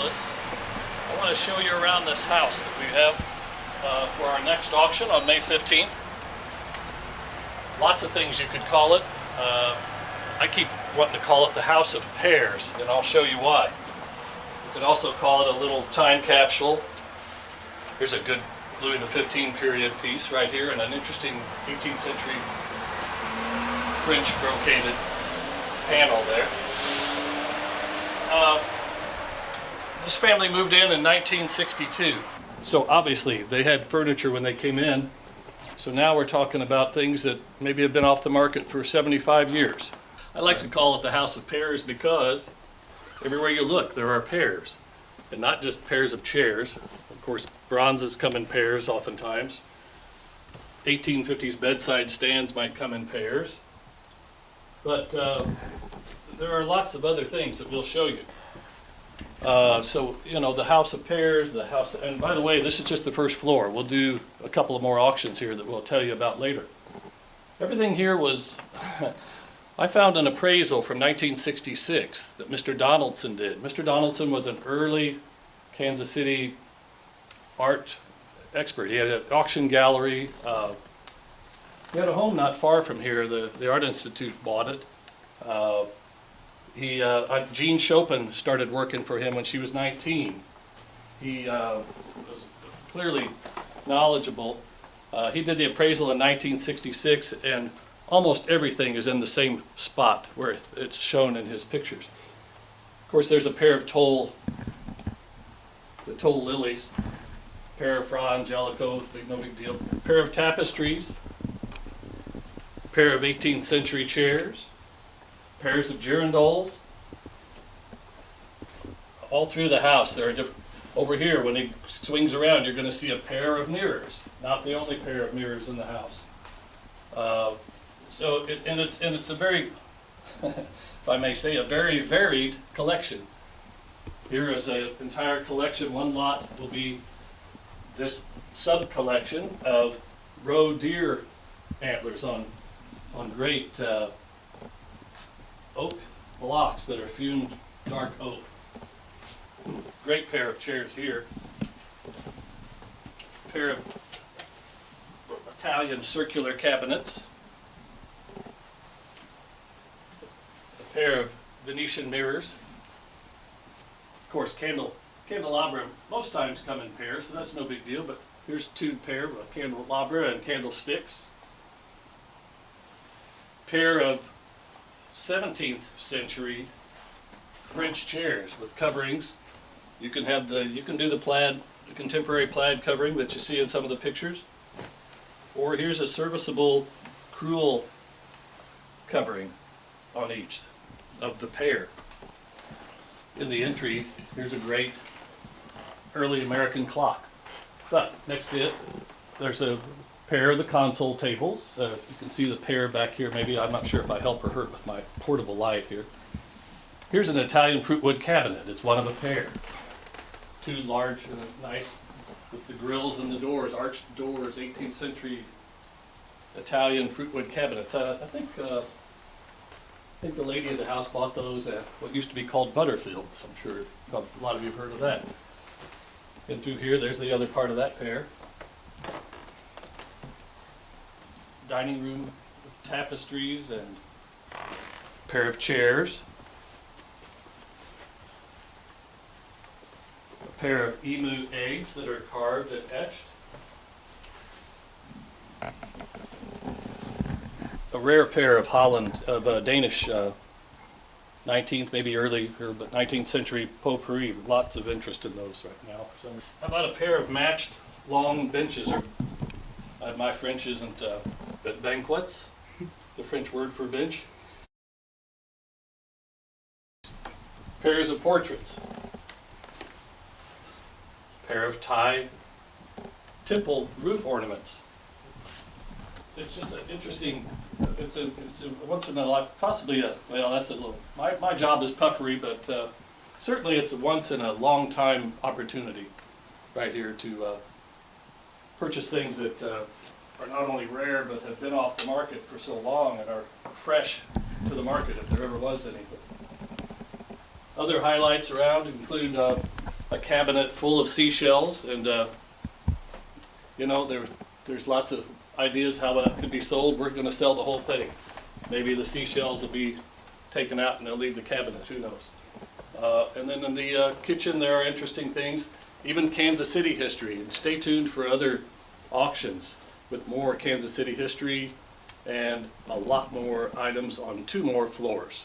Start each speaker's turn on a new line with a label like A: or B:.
A: Angeles. I want to show you around this house that we have for our next auction on May 15th. Lots of things you could call it. I keep wanting to call it the House of Pears, and I'll show you why. You could also call it a little time capsule. Here's a good Louis XV period piece right here, and an interesting 18th century French brocaded panel there. This family moved in 1962. So obviously they had furniture when they came in. So now we're talking about things that maybe have been off the market for 75 years. I like to call it the House of Pears because everywhere you look there are pears. And not just pairs of chairs. Of course, bronzes come in pairs oftentimes. 1850s bedside stands might come in pairs. But there are lots of other things that we'll show you. So, you know, the House of Pears, the house, and by the way, this is just the first floor. We'll do a couple of more auctions here that we'll tell you about later. Everything here was, I found an appraisal from 1966 that Mr. Donaldson did. Mr. Donaldson was an early Kansas City art expert. He had an auction gallery. He had a home not far from here. The Art Institute bought it. Jean Chopin started working for him when she was 19. He was clearly knowledgeable. He did the appraisal in 1966, and almost everything is in the same spot where it's shown in his pictures. Of course, there's a pair of the Toll lilies, pair of Fra Angelico, no big deal, pair of tapestries, pair of 18th century chairs, pairs of girandoles. All through the house there are different. Over here, when he swings around, you're going to see a pair of mirrors. Not the only pair of mirrors in the house. It's a very, if I may say, a very varied collection. Here is an entire collection. One lot will be this sub-collection of roe deer antlers on great oak blocks that are fumed dark oak. Great pair of chairs here. Pair of Italian circular cabinets. A pair of Venetian mirrors. Of course, candelabra most times come in pairs, so that's no big deal, but here's two pair of candelabra and candlesticks. Pair of 17th century French chairs with coverings. You can do the plaid, the contemporary plaid covering that you see in some of the pictures. Or here's a serviceable crewel covering on each of the pair. In the entry, here's a great early American clock. But next to it, there's a pair of the console tables. You can see the pair back here. Maybe I'm not sure if I help or hurt with my portable light here. Here's an Italian fruitwood cabinet. It's one of a pair. Two large and nice with the grills and the doors, arched doors, 18th century Italian fruitwood cabinets. I think the lady of the house bought those at what used to be called Butterfields. I'm sure a lot of you have heard of that. And through here, there's the other part of that pair. Dining room with tapestries and a pair of chairs. A pair of emu eggs that are carved and etched. A rare pair of Danish 19th, maybe early, but 19th century potpourri. Lots of interest in those right now. How about a pair of matched long benches? My French isn't banquettes, the French word for bench. Pairs of portraits. Pair of Thai temple roof ornaments. It's just an interesting, it's a once in a life, possibly that's a little, my job is puffery, but certainly it's a once in a long time opportunity right here to purchase things that are not only rare but have been off the market for so long and are fresh to the market if there ever was any. Other highlights around include a cabinet full of seashells, and you know, there's lots of ideas how that could be sold. We're going to sell the whole thing. Maybe the seashells will be taken out and they'll leave the cabinet, who knows. And then in the kitchen there are interesting things, even Kansas City history. And stay tuned for other auctions with more Kansas City history and a lot more items on 2 more floors.